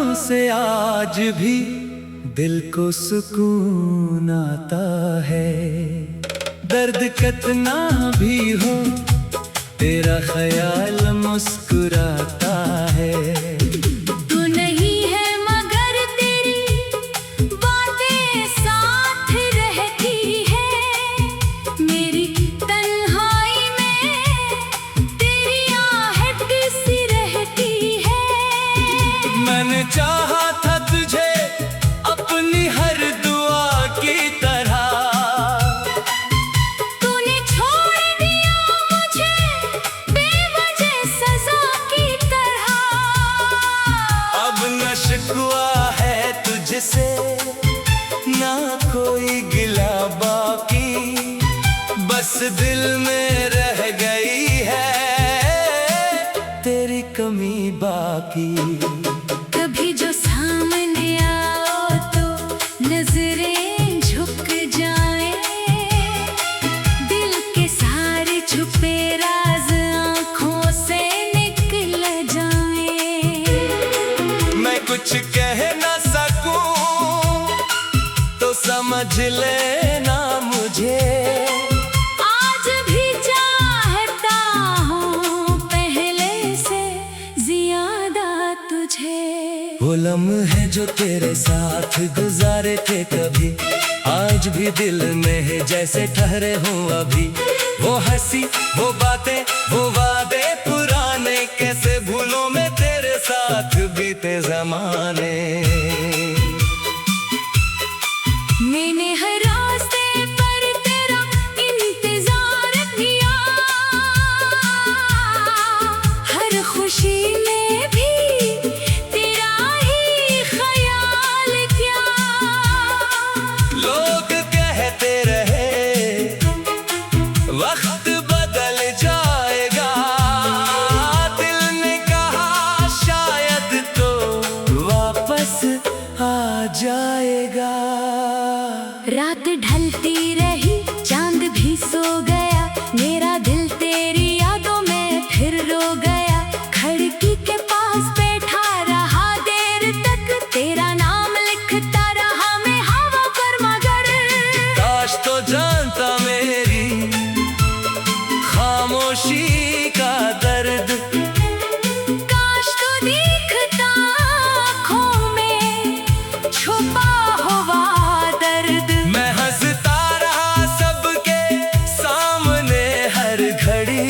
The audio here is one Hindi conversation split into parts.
यादों से आज भी दिल को सुकून आता है। दर्द कितना भी हो तेरा ख्याल मुस्कुराता है। तू नहीं है मगर तेरी बातें साथ रहती है। मेरी तन्हाई में तेरी आहट सी रहती है। मैंने चाहा था तुझे अपनी हर दुआ की तरह, तूने छोड़ दिया मुझे बेवजह सजा की तरह। अब न शिकवा है तुझसे ना कोई गिला बाकी, बस दिल में रह गई है तेरी कमी बाकी। कभी जो सामने आओ तो नजरें झुक जाए, दिल के सारे छुपे राज आंखों से निकल जाए। मैं कुछ कह ना सकूं तो समझ लेना मुझे। आज भी चाहता हूँ पहले से ज्यादा तुझे। वो लम्हे जो तेरे साथ गुजारे थे कभी, आज भी दिल में है जैसे ठहरे हूँ अभी। वो हंसी वो बातें वो वादे पुराने, कैसे भूलों में तेरे साथ बीते जमाने। मैंने हर रास्ते पर तेरा इंतजार किया, हर खुशी में भी तेरा ही ख्याल किया। लोग कहते रहे वक्त बदल जाएगा, दिल ने कहा शायद तो वापस आ जाएगा। रात ढलती रही चांद भी सो गया, मेरा दिल तेरी यादों में फिर रो गया। खिड़की के पास बैठा रहा देर तक, तेरा नाम लिखता रहा मैं हवा पर मगर। काश तो जानता मेरी खामोशी का दर्द, काश तो दिखता आँखों में छुपा हुआ दर्द। मैं हंसता रहा सबके सामने हर घड़ी,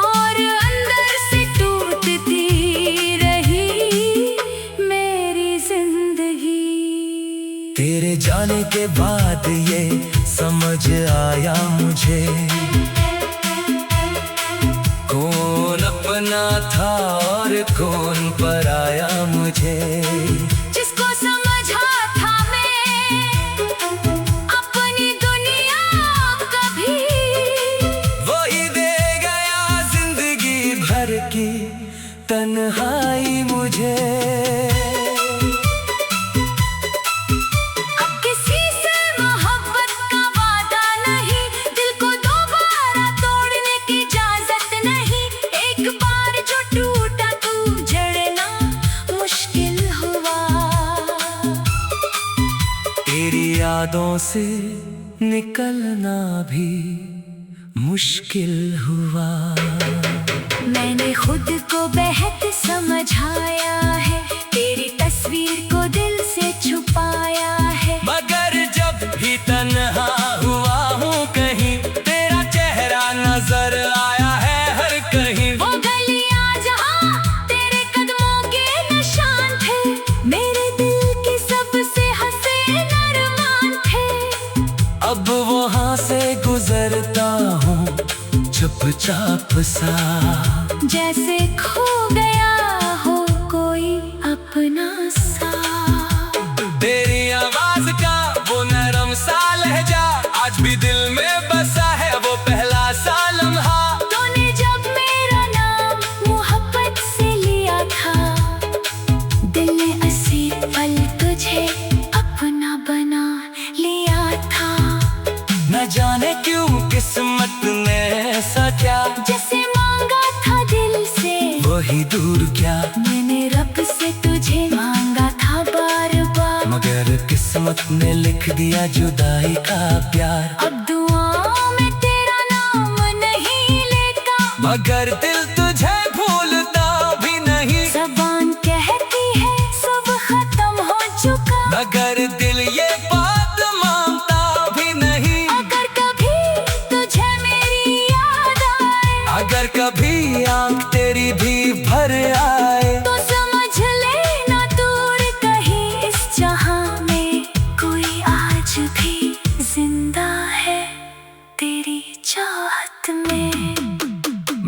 और अंदर से टूटती रही मेरी जिंदगी। तेरे जाने के बाद ये समझ आया मुझे, कौन अपना था और कौन पराया मुझे। जिसको समझा था मैं अपनी दुनिया कभी, वही दे गया जिंदगी भर की तन्हाई मुझे। अब किसी से मोहब्बत का वादा नहीं, दिल को दोबारा तोड़ने की इजाजत नहीं। एक बार जो टूटा तू जड़ना मुश्किल हुआ। तेरी यादों से निकलना भी मुश्किल हुआ। मैंने खुद को बेहद समझाया है, तेरी तस्वीर को दिल से छुपाया है। मगर जब भी तन्हा हुआ हूँ कहीं, तेरा चेहरा नजर आया है हर कहीं। वो गलियां जहाँ तेरे कदमों के निशान थे, मेरे दिल के सबसे हसीन अरमान थे। अब वहाँ से गुजरता हूँ चुपचाप सा, जैसे खो गया हो कोई अपना सा। तेरी आवाज का वो नरम सा लहजा आज भी दिल में बसा है, वो पहला सा लम्हा। तूने जब मेरा नाम मोहब्बत से लिया था, दिल ने ऐसे पल तुझे अपना बना लिया था। न जाने क्यों किस्मत ने ऐसा क्या जैसे मांगा था दिल से वो ही दूर क्या, मैंने रब से तुझे मांगा था बार बार, मगर किस्मत ने लिख दिया जुदाई का प्यार। अब दुआओं में तेरा नाम नहीं लेता, मगर दिल तुझे भूलता भी नहीं। ज़बान कहती है सब खत्म हो चुका, मगर दिल ये बात मानता भी नहीं। अगर कभी तुझे मेरी याद आए, अगर कभी आँख तेरी भी भर आए, तो समझ लेना दूर कहीं इस जहां में कोई आज भी जिंदा है तेरी चाहत में।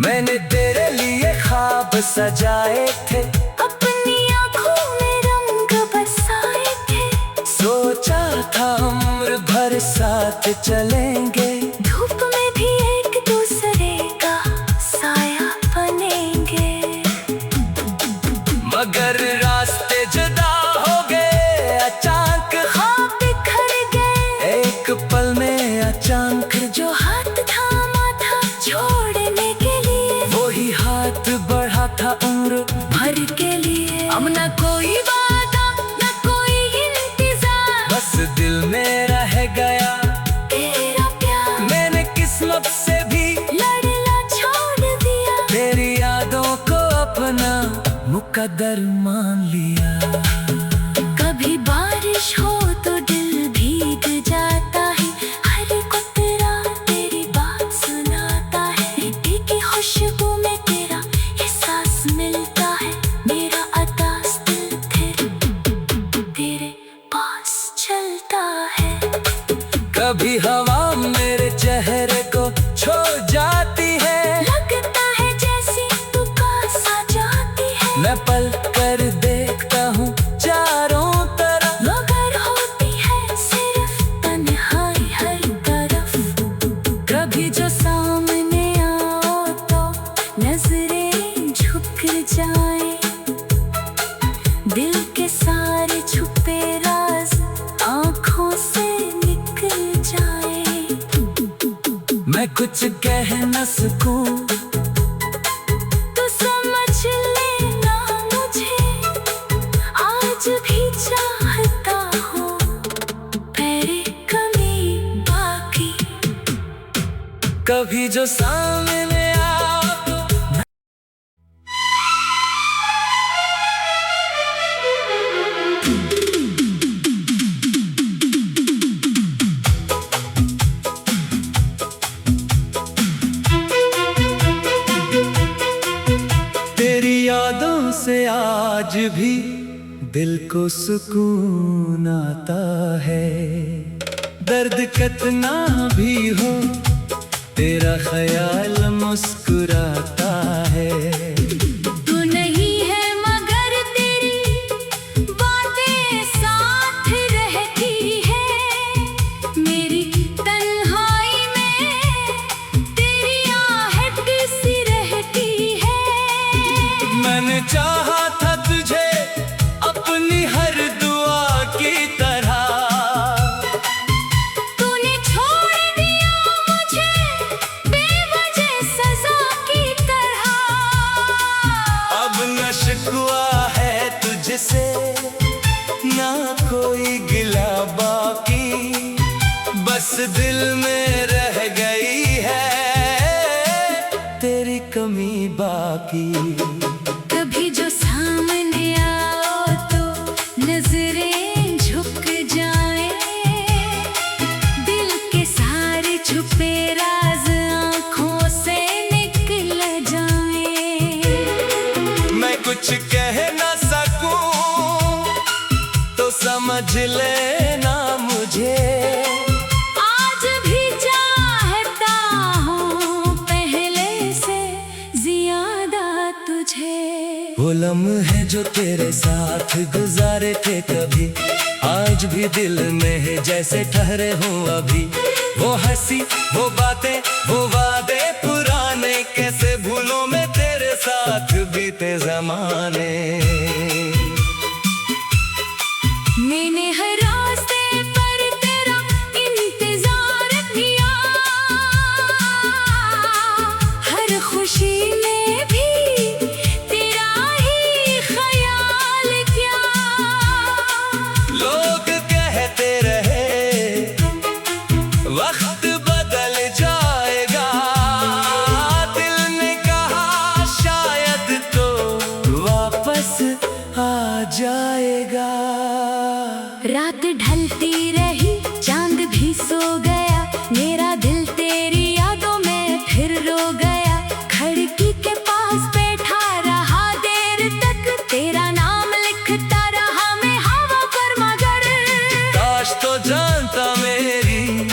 मैंने तेरे लिए ख्वाब सजाए थे, अपनी आँखों में रंग बसाए थे, सोचा था उम्र भर साथ चलेंगे, धूप में भी एक दूसरे का साया बनेंगे। मगर रास्ते जुदा हो गए अचानक, ख्वाब बिखर गए एक पल में अचानक। जो हाथ थामा था छोड़ने के लिए, वही हाथ बढ़ा था उम्र भर के लिए। अब न कोई वादा न कोई इंतजार, बस दिल में रह गया तेरा प्यार। मैंने किस्मत से भी लड़ना छोड़ दिया, तेरी यादों को अपना मुकद्दर मान लिया। कभी बारिश हो तो दिल भीग जाता है, हर कतरा तेरी बात सुनाता है। मिट्टी की खुशबू में तेरा एहसास मिलता है, मेरा अतास दिल फिर तेरे पास चलता है। कभी हवा मेरे चेहरे को छू जाती है, लगता है जैसी तू पास आ जाती है, मैं पल कर देखता हूँ चारों तरफ, मगर होती है सिर्फ तन्हाई हर तरफ। कभी जो सामने आओ तो नजरें झुक जाए, दिल के सारे छुपे राज आँखों से निकल जाए। मैं कुछ कह न सकूं, तू समझ लेना मुझे, आज भी चाहता हूँ मेरी कमी बाकी। कभी जो सामने आओ तो तेरी यादों से आज भी दिल को सुकून आता है। दर्द कितना भी हो तेरा ख्याल मुस्कुराता है। तू नहीं है मगर तेरी बातें साथ रहती है, मेरी तन्हाई में तेरी आहट सी रहती है। मैंने चाहा था तुझे अपनी हर दुआ की तरह, तूने छोड़ दिया मुझे बेवजह सजा की तरह। अब न शिकवा है तुझसे ना कोई गिला बाकी, बस दिल में रह गई है तेरी कमी बाकी। कभी जो सामने आओ तो नजरें झुक जाए, दिल के सारे छुपे राज आँखों से निकल जाए। मैं कुछ कह न सकूं तो समझ लेना मुझे, आज भी चाहता हूँ पहले से ज्यादा तुझे। वो लम्हे जो तेरे साथ गुजारे थे कभी, आज भी दिल में है जैसे ठहरे हों अभी। वो हंसी वो बातें वो वादे पुराने, कैसे भूलों में तेरे साथ बीते जमाने। मैंने हर रास्ते पर तेरा इंतजार किया, हर खुशी में भी तेरी जाएगा। रात ढलती रही, चांद भी सो गया, मेरा दिल तेरी यादों में फिर रो गया। खिड़की के पास बैठा रहा देर तक, तेरा नाम लिखता रहा मैं हवा पर, मगर काश तो जानता मेरी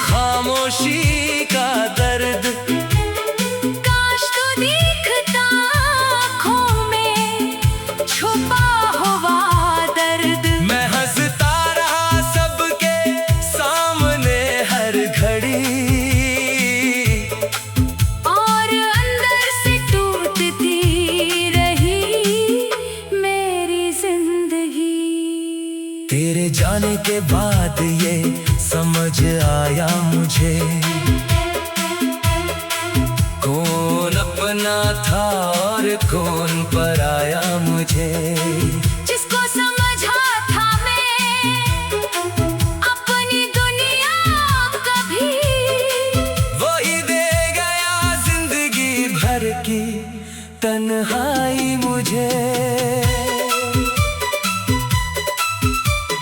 खामोशी का दर्द, काश तो दिखता आँखों में छुपा हुआ दर्द। मैं हंसता रहा सबके सामने हर घड़ी, और अंदर से टूटती रही मेरी जिंदगी। तेरे जाने के बाद ये समझ आया मुझे, कौन अपना था और कौन पराया मुझे। जिसको समझा था मैं अपनी दुनिया कभी, वही दे गया जिंदगी भर की तन्हाई मुझे।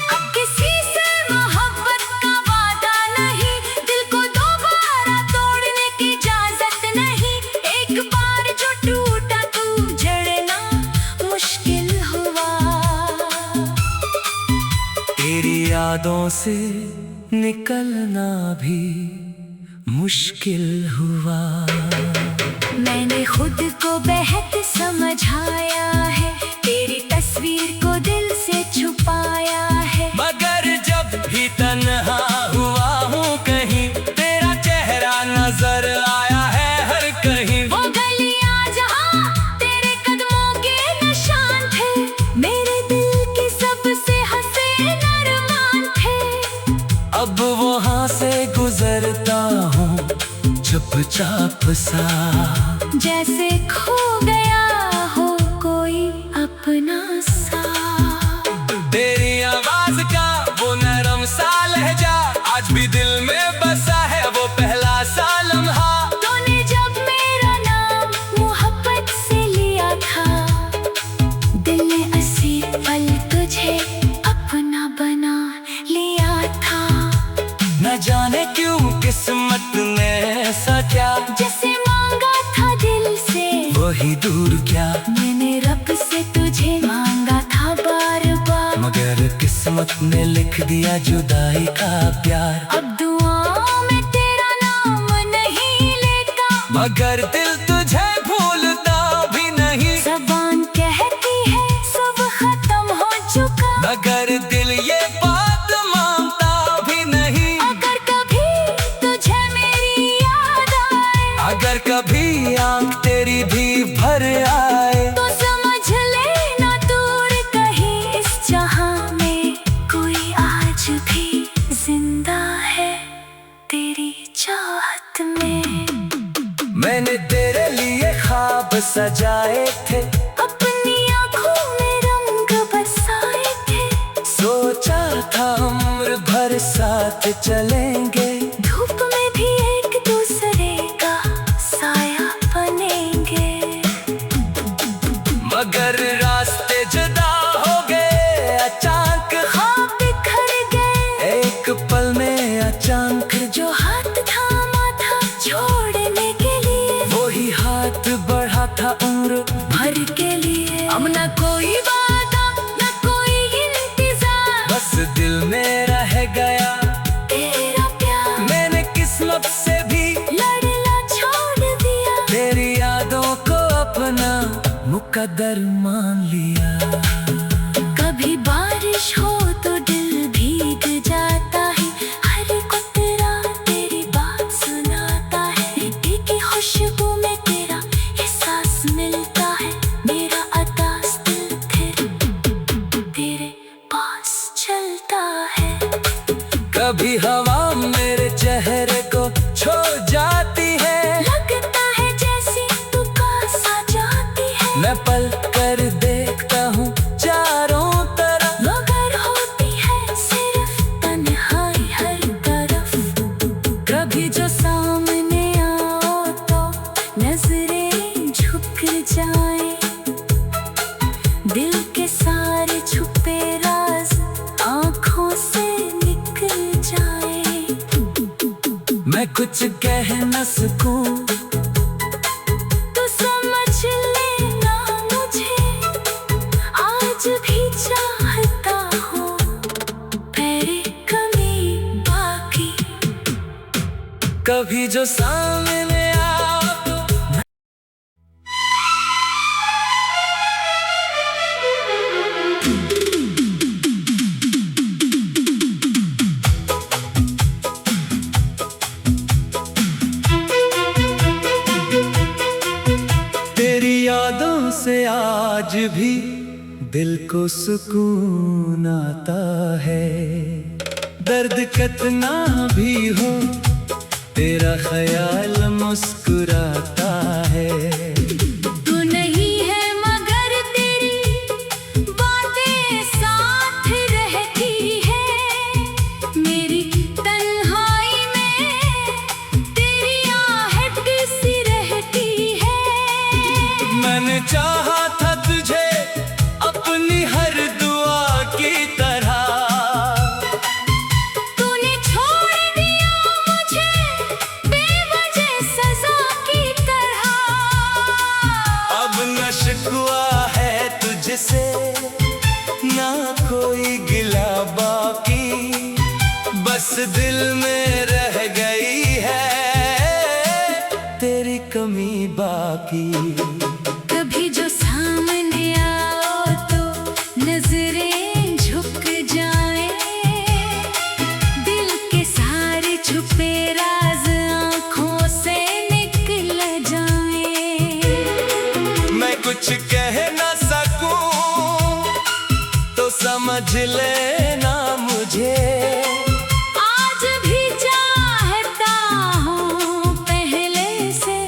अब किसी से मोहब्बत का वादा नहीं, दिल को दोबारा तोड़ने की इजाजत नहीं। एक बार जो टूटा तू जड़ना मुश्किल हुआ, तेरी यादों से निकलना भी मुश्किल हुआ। मैंने खुद को बेहद समझाया है, तेरी तस्वीर को दिल से छुपाया है। मगर जब भी तन्हा हुआ हूँ कहीं, तेरा चेहरा नजर आया है हर कहीं। वो गलियां जहाँ तेरे कदमों के निशान थे, मेरे दिल के सबसे हसीन अरमान थे। अब वहाँ से गुजरता हूँ चुपचाप सा, जैसे खो गया हो कोई अपना सा। तेरी आवाज का वो नरम सा लहजा आज भी दिल में बसा है, वो पहला सा लम्हा। तूने जब मेरा नाम मोहब्बत से लिया था, दिल ने ऐसी पल तुझे अपना बना लिया था। न जाने क्यों किस्मत ने ऐसा क्या, जैसे मांगा था दिल से वही दूर क्या। मैंने रब से तुझे मांगा था बार बार, मगर किस्मत ने लिख दिया जुदाई का प्यार। अब दुआओं में तेरा नाम नहीं लेता, मगर दिल तुझे भूलता भी नहीं। ज़बान कहती है सब खत्म हो चुका, मगर दिल ये बात मानता भी नहीं। अगर कभी तुझे मेरी याद आए, अगर कभी आंख तेरी भी भर आए, तो समझ लेना दूर कहीं इस जहां में कोई आज भी जिंदा है तेरी चाहत में। मैंने तेरे लिए ख्वाब सजाए थे, अपनी आँखों में रंग बसाए थे। सोचा था उम्र भर साथ चलेंगे, धूप में भी एक दूसरे का साया बनेंगे। मगर रास्ते जुदा हो गए अचानक, ख्वाब बिखर गए एक पल में अचानक। जो हाथ थामा था छोड़ने के लिए, वही हाथ बढ़ा था उम्र भर के लिए। अब न कोई वादा न कोई इंतजार, बस दिल में रह गया तेरा प्यार। मैंने किस्मत से भी लड़ना छोड़ दिया, तेरी यादों को अपना मुकद्दर मान लिया। कभी बारिश हो तो दिल भीग जाता है, हर कतरा तेरी बात सुनाता है। मिट्टी की खुशबू में तेरा एहसास मिलता है, मेरा अतास दिल फिर तेरे पास चलता है। कभी हवा मेरे चेहरे को छू जाती है, लगता है जैसी तू पास आ जाती है। मैं पल कर देखता हूँ चारों तरफ, मगर होती है सिर्फ तन्हाई हर तरफ। कभी जो सामने आओ तो नजरें झुक जाए, दिल के सुकून। तू समझ लेना मुझे, आज भी चाहता हूँ, तेरी कमी बाकी। कभी जो सामने आओ तो तेरी यादों से आज भी दिल को सुकून आता है। दर्द कितना भी हो, तेरा ख्याल मुस्कुराता है। तू नहीं है मगर तेरी बातें साथ रहती है। मेरी तन्हाई में तेरी आहट सी रहती है। मैंने चाहा था तुझे अपनी हर दुआ की तरह, तूने छोड़ दिया मुझे बेवजह सजा की तरह। अब न शिकवा है तुझसे, ना कोई गिला बाकी, बस दिल में रह गई है तेरी कमी बाकी। कभी जो सामने आओ तो नजरें झुक जाए, दिल के सारे छुपे राज आंखों से निकल जाए। मैं कुछ कह ना सकूं तो समझ लेना मुझे, आज भी चाहता हूँ पहले से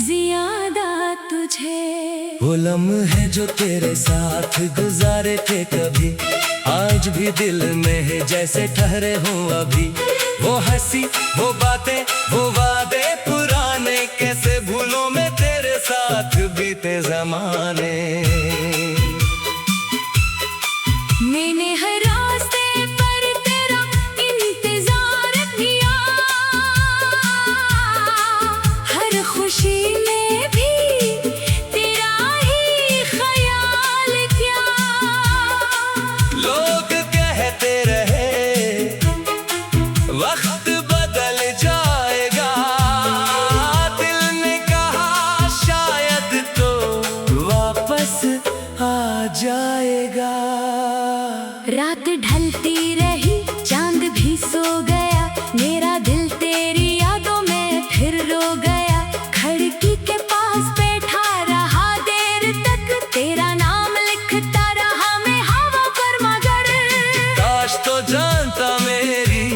ज्यादा तुझे। वो लम्हे जो तेरे साथ गुजारे थे कभी, आज भी दिल में है जैसे ठहरे हों अभी। वो हंसी, वो बातें, वो वादे पुराने, कैसे भूलों में तेरे साथ बीते जमाने। मैंने हर रास्ते पर तेरा इंतजार किया, हर खुशी में भी तेरा ही ख्याल किया। लोग कहते रहे वक्त बदल जाएगा, दिल ने कहा शायद तो वापस आ जाएगा। रात ढलती रही, चांद भी सो गया, मेरा दिल तेरी यादों में फिर रो गया। खिड़की के पास बैठा रहा देर तक, तेरा नाम लिखता रहा मैं हवा पर मगर। काश तो जानता मेरी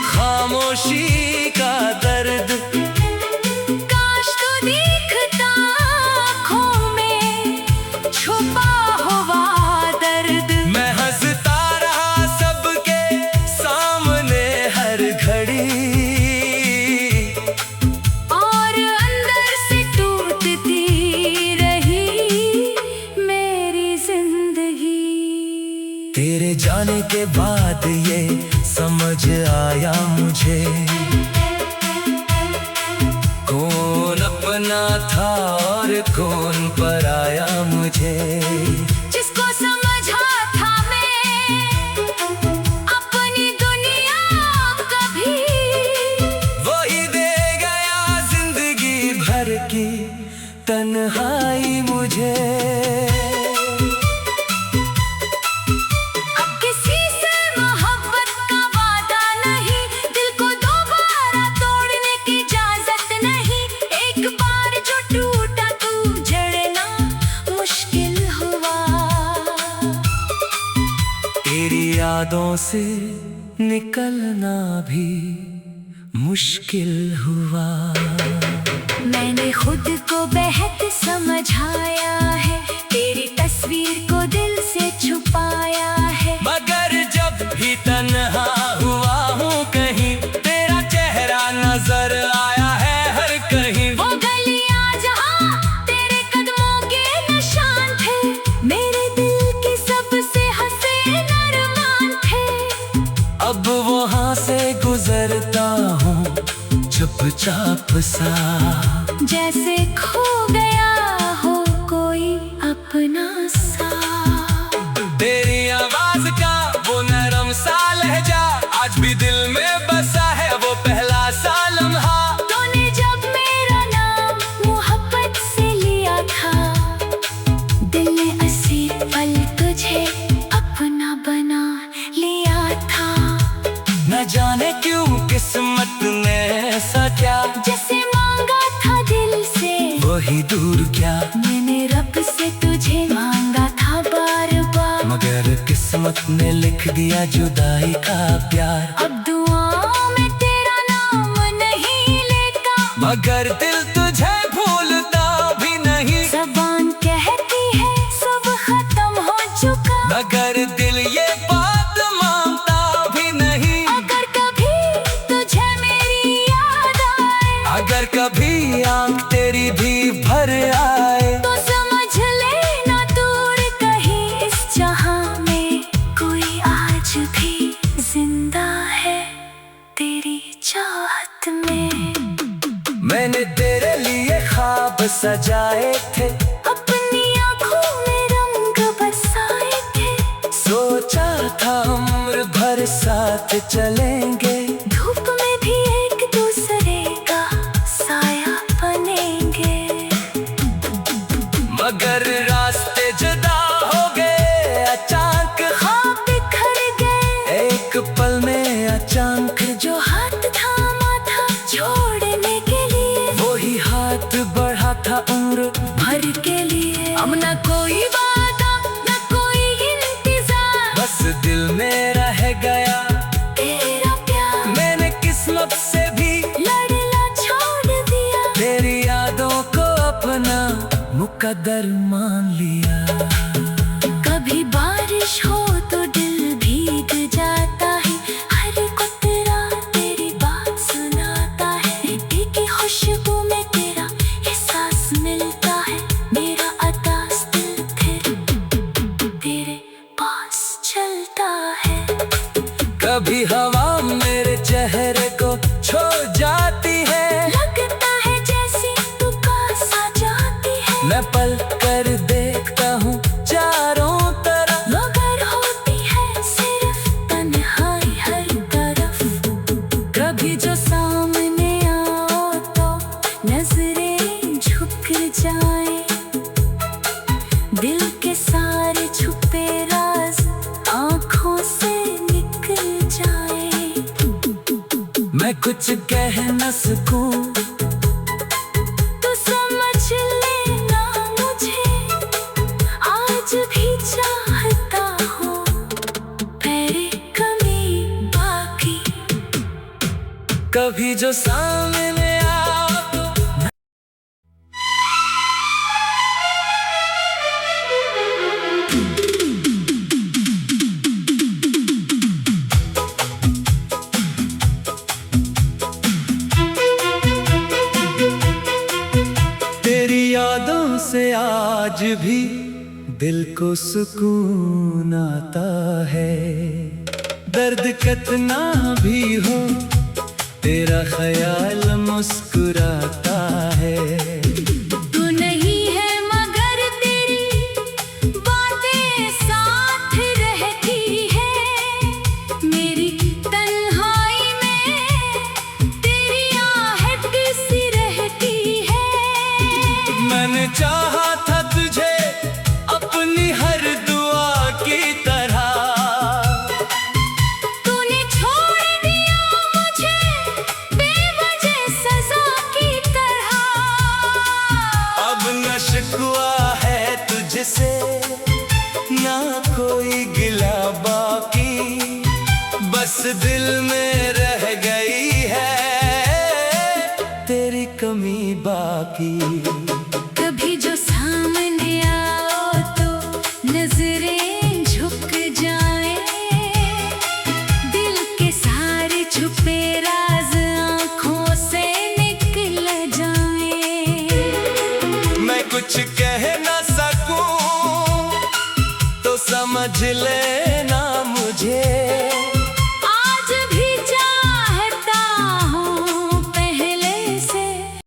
खामोशी का दर्द, काश तो दिखता आँखों में छुपा हुआ दर्द। मैं हंसता रहा सबके सामने हर घड़ी, और अंदर से टूटती रही मेरी जिंदगी। तेरे जाने के बाद ये समझ आया मुझे, कौन अपना था और कौन पराया मुझे। जिसको समझा था मैं अपनी दुनिया कभी, वही दे गया जिंदगी भर की तन्हाई मुझे। अब किसी से मोहब्बत का वादा नहीं, दिल को दोबारा तोड़ने की इजाजत नहीं। एक बार जो टूटा तू जड़ना मुश्किल हुआ। तेरी यादों से निकलना भी मुश्किल हुआ। मैंने खुद को बेहद समझाया है, तेरी तस्वीर को दिल से छुपाया है। मगर जब भी तन्हा हुआ हूँ कहीं, तेरा चेहरा नजर आया है हर कहीं। वो गलियां जहाँ तेरे कदमों के निशान थे, मेरे दिल की सबसे हसीन अरमान थे। अब वहाँ से गुजरता हूँ, चुप चुपचाप सा, जैसे खो गया हो कोई अपना सा। तेरी आवाज का वो नरम सा लहजा आज भी दिल में बसा है, वो पहला सा लम्हा। तूने जब मेरा नाम मोहब्बत से लिया था, दिल ने ऐसे पल तुझे अपना बना लिया था। न जाने क्यों किस्मत ने ऐसा क्या, जैसे मांगा था दिल से वही दूर क्या। मैंने रब से तुझे मांगा था बार बार, मगर किस्मत ने लिख दिया जुदाई का प्यार। अब दुआओं में तेरा नाम नहीं लेता, मगर दिल तुझे भूलता भी नहीं। ज़बान कहती है सब खत्म हो चुका, मगर दिल ये बात मानता भी नहीं। अगर कभी तुझे मेरी याद आए, अगर कभी आंख तेरी भी भर आए, तो समझ लेना दूर कहीं इस जहां में कोई आज भी जिंदा है तेरी चाहत में। मैंने तेरे लिए ख्वाब सजाए थे, अपनी आँखों में रंग बरसाए थे, सोचा था उम्र भर साथ चलेंगे। धूप में भी एक दूसरे का साया बनेंगे। मगर रास्ते जुदा हो गए अचानक, ख्वाब बिखर गए एक पल में अचानक। जो हाथ थामा था छोड़ने के लिए, वही हाथ बढ़ा था उम्र भर के लिए। अब न कोई वादा न कोई इंतजार, बस दिल में रह गया तेरा प्यार। मैंने किस्मत से भी लड़ना छोड़ दिया, तेरी यादों को अपना मुकद्दर मान लिया। कभी बारिश हो तो दिल भीग जाता है, हर कुतरा तेरी बात सुनाता है। मिट्टी की खुशबू में तेरा एहसास मिलता है, मेरा अतास दिल फिर तेरे पास चलता है। कभी हवा मेरे चेहरे को छू जाती है, लगता है जैसी तू पास आ जाती है, मैं पल कर देखता हूँ चारों तरफ, मगर होती है सिर्फ तन्हाई हर तरफ। कभी जो सामने आओ तो नजरें झुक जाए, दिल के सारे छुपे राज आँखों से निकल जाए। मैं कुछ कह न सकूं, तो समझ लेना मुझे आज भी चाहता हूँ, मेरी कमी बाकी। कभी जो सामने आओ तो तेरी यादों से आज भी दिल को सुकून आता है। दर्द कितना भी हो तेरा ख्याल मुस्कुराता है। तू नहीं है मगर तेरी बातें साथ रहती है, मेरी तन्हाई में तेरी आहट सी रहती है। मैंने चाहा था तुझे अपनी हर दुआ की तरह, तूने छोड़ दिया मुझे बेवजह सजा की तरह। अब न शिकवा है तुझसे ना कोई गिला बाकी, बस दिल में रह गई है तेरी कमी बाकी। कभी जो सामने आओ तो नजरें झुक जाए, दिल के सारे छुपे राज आँखों से निकल जाए। मैं कुछ कह न सकूं तो समझ ले